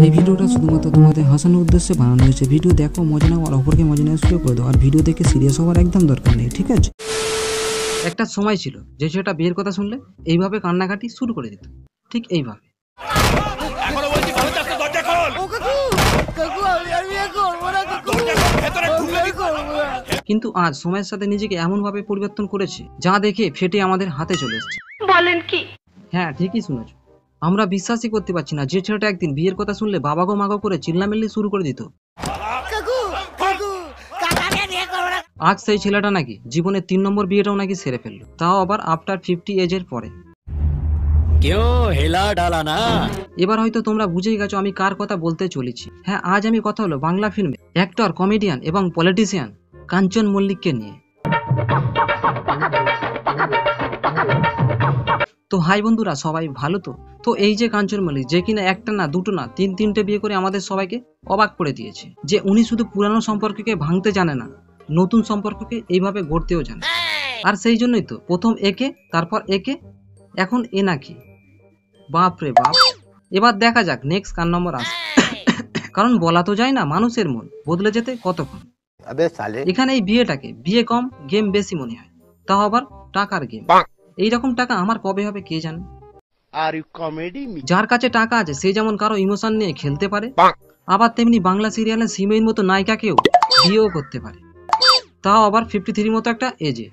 এই ভিডিওটা শুধুমাত্র তোমাদের হাসানোর উদ্দেশ্যে বানানো হয়েছে। ভিডিও দেখো, মজা নাও আর অপরকে মজা নেওয়া শুরু করে দাও। আর ভিডিও দেখে সিরিয়াস হওয়ার একদম দরকার নেই, ঠিক আছে? একটা সময় ছিল যে ছেলেটা বিয়ের কথা শুনলে এইভাবে কান্নাকাটি শুরু করে দিত, ঠিক এইভাবে। কিন্তু আজ সময়ের সাথে নিজেকে এমন ভাবে পরিবর্তন করেছে যা দেখে ফেটে আমাদের হাতে চলে এসেছে। বলেন কি? হ্যাঁ, ঠিকই শুনেছ। আমরা বিশ্বাসই করতে পারছি না যে ছেলেটা একদিন বিয়ের কথা শুনলে বাবা গো মাগো করে চিল্লামিল্লি শুরু করে দিত, আজ সেই ছেলেটা নাকি জীবনের 3 নম্বর বিয়েটাও নাকি সেরে ফেললো, তাও আবার আফটার 50 এজের পরে। এবার হয়তো তোমরা বুঝেই গেছো আমি কার কথা বলতে চলেছি। হ্যাঁ, আজ আমি কথা হলো বাংলা ফিল্মে অ্যাক্টর, কমেডিয়ান এবং পলিটিশিয়ান কাঞ্চন মল্লিককে নিয়ে। তো হাই বন্ধুরা, সবাই ভালো তো? তো এই যে কাঞ্চন মল্লিক, যে কিনা একটা না দুটো না তিনটে বিয়ে করে আমাদের সবাইকে অবাক করে দিয়েছে, যে উনি শুধু পুরানো সম্পর্ককে ভাঙতে জানে না, নতুন সম্পর্ককে এইভাবে গড়তেও জানে। আর সেই জন্যই তো প্রথম একে, তারপর একে, এখন এ নাকি। বাপ রে বাপ। এবার দেখা যাক নেক্সট কার নম্বর আসে। কারণ বলা তো যায় না মানুষের মন বদলে যেতে কতক্ষণ। এখানে এই বিয়েটাকে বিয়ে কম গেম বেশি মনে হয়, তাও আবার টাকার গেম। এইরকম টাকা আমার কবে হবে কে জানে। যার কাছে টাকা আছে সে যেমন কারো ইমোশন নিয়ে খেলতে পারে, আবার তেমনি বাংলা সিরিয়ালের সিমের মতো নায়িকাকেও বিয়েও করতে পারে, তাও আবার 53 মতো একটা এজে।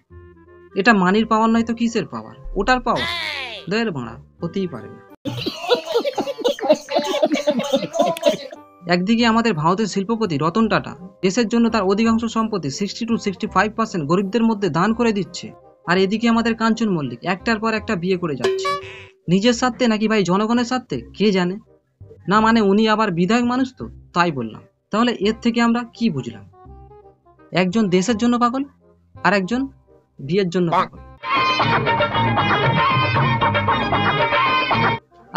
এটা মানির পাওয়ার নয় তো কিসের পাওয়ার? ওটার পাওয়ার দের ভাড়া হতেই পারে না। একদিকে আমাদের ভারতের শিল্পপতি রতন টাটা দেশের জন্য তার অধিকাংশ সম্পত্তি 60 to 65% গরিবদের মধ্যে দান করে দিচ্ছে, আর এদিকে আমাদের কাঞ্চন মল্লিক একটার পর একটা বিয়ে করে যাচ্ছে। নিজের স্বার্থে নাকি ভাই জনগণের স্বার্থে কে জানে না। মানে উনি আবার বিধায়ক মানুষ তো, তাই বললাম। তাহলে এর থেকে আমরা কি বুঝলাম? একজন দেশের জন্য পাগল আর একজন বিয়ের জন্য পাগল।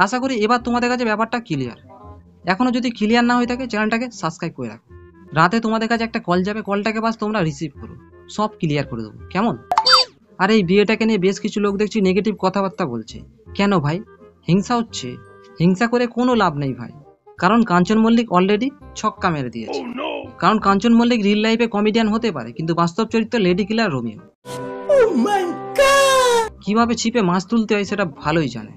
আশা করি এবার তোমাদের কাছে ব্যাপারটা ক্লিয়ার। এখনো যদি ক্লিয়ার না হয়ে থাকে চ্যানেলটাকে সাবস্ক্রাইব করে রাখো। রাতে তোমাদের কাছে একটা কল যাবে, কলটাকে বাস তোমরা রিসিভ করো, সব ক্লিয়ার করে দেবো, কেমন? আর এই বিয়েটাকে নিয়ে বেশ কিছু লোক দেখছি নেগেটিভ কথাবার্তা বলছে। কেন ভাই? হিংসা হচ্ছে? হিংসা করে কোনো লাভ নেই ভাই, কারণ কাঞ্চন মল্লিক অলরেডি ছক্কা মেরে দিয়েছে। কারণ কাঞ্চন মল্লিক রিল লাইফে কমেডিয়ান হতে পারে, কিন্তু বাস্তব চরিত্র লেডি কিলার রোমিও। কিভাবে ছিপে মাছ তুলতে হয় সেটা ভালোই জানে।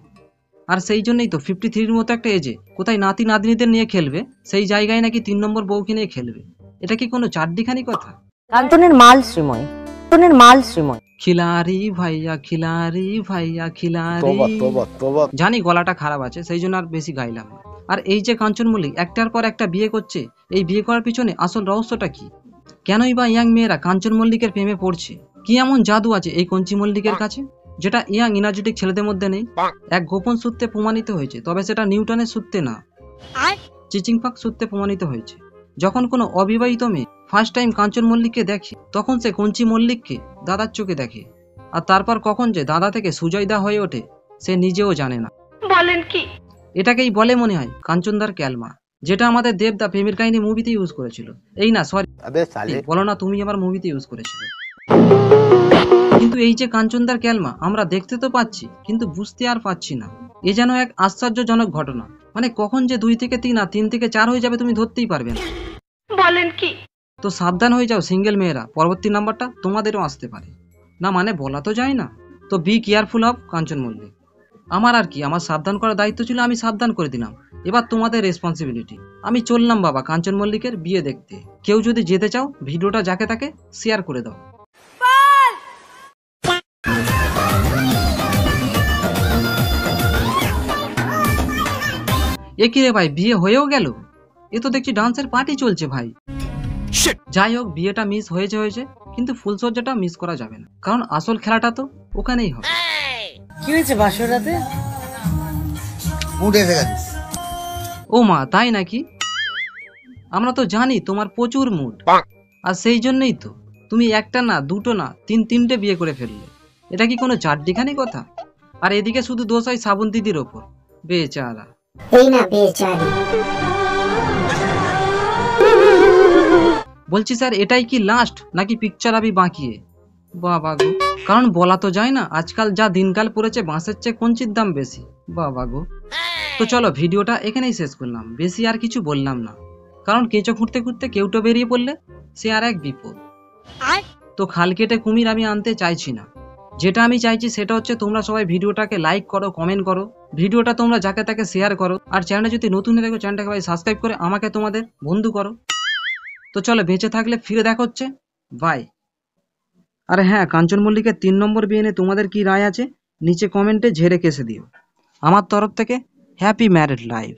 আর সেই জন্যই তো 53 মতো একটা এজে কোথায় নাতি নাতনিদের নিয়ে খেলবে, সেই জায়গায় নাকি 3 নম্বর বউকে নিয়ে খেলবে। এটা কি কোনো চারদিখানি কথা? কাঞ্চনের মাল শ্রীময়, কাঞ্চনের মাল শ্রীময়। খিলাড়ি ভাইয়া খিলাড়ি ভাইয়া খিলাড়ি। জানি গলাটা খারাপ আছে, সেই জন্য আর বেশি গাইলাম না। আর এই যে কাঞ্চন মল্লিক একটার পর একটা বিয়ে করছে, এই বিয়ে করার পিছনে আসল রহস্যটা কি? কেনই বা ইয়াং মেয়েরা কাঞ্চন মল্লিকের প্রেমে পড়ছে? কি এমন জাদু আছে এই কঞ্চি মল্লিকের কাছে যেটা ইয়াং এনার্জেটিক ছেলেদের মধ্যে নেই? এক গোপন সূত্রে প্রমাণিত হয়েছে, তবে সেটা নিউটনের সূত্রে না, চিচিংপাক সূত্রে প্রমাণিত হয়েছে। যখন কোনো অবিবাহিত মেয়ে ফার্স্ট টাইম কাঞ্চন মল্লিককে দেখে, তখন সে কঞ্চি মল্লিককে দাদার চোখে দেখে, আর তারপর কখন যে দাদা থেকে সুজয়দা হয়ে ওঠে সে নিজেও জানে না। বলেন কি? এটাকেই বলে মনে হয় কাঞ্চনদার ক্যালমা, যেটা আমাদের দেবদা প্রেমের কাহিনী মুভিতে ইউজ করেছিল। এই না সরি বলো না, তুমি আমার মুভিতে ইউজ করেছিল। কিন্তু এই যে কাঞ্চনদার ক্যালমা আমরা দেখতে তো পাচ্ছি, কিন্তু বুঝতে আর পাচ্ছি না। এ যেন এক আশ্চর্যজনক ঘটনা। মানে কখন যে 2 থেকে 3 আর 3 থেকে 4 হয়ে যাবে তুমি ধরতেই পারবে না। বলেন কি? তো সাবধান হয়ে যাও সিঙ্গেল মেয়েরা, পরবর্তী নাম্বারটা তোমাদেরও আসতে পারে না। মানে বলা তো যায় না, তো বি কেয়ারফুল অফ কাঞ্চন মল্লিক। আমার আর কি, আমার সাবধান করার দায়িত্ব ছিল, আমি সাবধান করে দিলাম। এবার তোমাদের রেসপন্সিবিলিটি। আমি চললাম বাবা কাঞ্চন মল্লিকের বিয়ে দেখতে। কেউ যদি যেতে চাও ভিডিওটা যাকে তাকে শেয়ার করে দাও। এ কি রে ভাই, বিয়ে হয়েও গেল? এ তো দেখছি ডান্সের পার্টি চলছে ভাই। যাই হোক, বিয়েটা মিস হয়েছে, কিন্তু ফুলসজ্জাটা মিস করা যাবে না, কারণ আসল খেলাটা তো ওখানেই হবে। কি হয়েছে বাসরাতে? ও মা, তাই নাকি? আমরা তো জানি তোমার প্রচুর মুড, আর সেই জন্যই তো তুমি একটা না দুটো না তিনটে বিয়ে করে ফেললে। এটা কি কোনো চারদিখানি কথা? আর এদিকে শুধু দোষ হয় শ্রাবণ দিদির ওপর। বেচারা। এই না বেচারি। বলছি স্যার, এটাই কি লাস্ট নাকি পিকচার আবি বাকি? বাবা গো, কারণ বলা তো যায় না, আজকাল যা দিনকাল পড়েছে বাঁশের চেয়ে কঞ্চির দাম বেশি। বাবা গো। তো তো চলো ভিডিওটা এখানেই শেষ করলাম, বেশি আর কিছু বললাম না, কারণ কেঁচো খুঁড়তে খুঁড়তে কেউটো বেরিয়ে পড়লে সে আর এক বিপদ। তো খাল কেটে কুমির আমি আনতে চাইছি না, যেটা আমি চাইছি সেটা হচ্ছে তোমরা সবাই ভিডিওটাকে লাইক করো, কমেন্ট করো, ভিডিওটা তোমরা যাকে তাকে শেয়ার করো, আর চ্যানেলে যদি নতুন হয়ে থাকো চ্যানেলটাকে ভাই সাবস্ক্রাইব করে আমাকে তোমাদের বন্ধু করো। তো চলো বেঁচে থাকলে ফিরে দেখা হচ্ছে, বাই। আরে হ্যাঁ, কাঞ্চন মল্লিকের 3 নম্বর বিয়ে নিয়ে তোমাদের কি রায় আছে নিচে কমেন্টে ঝেড়ে কেসে দিও। আমার তরফ থেকে হ্যাপি ম্যারিড লাইফ।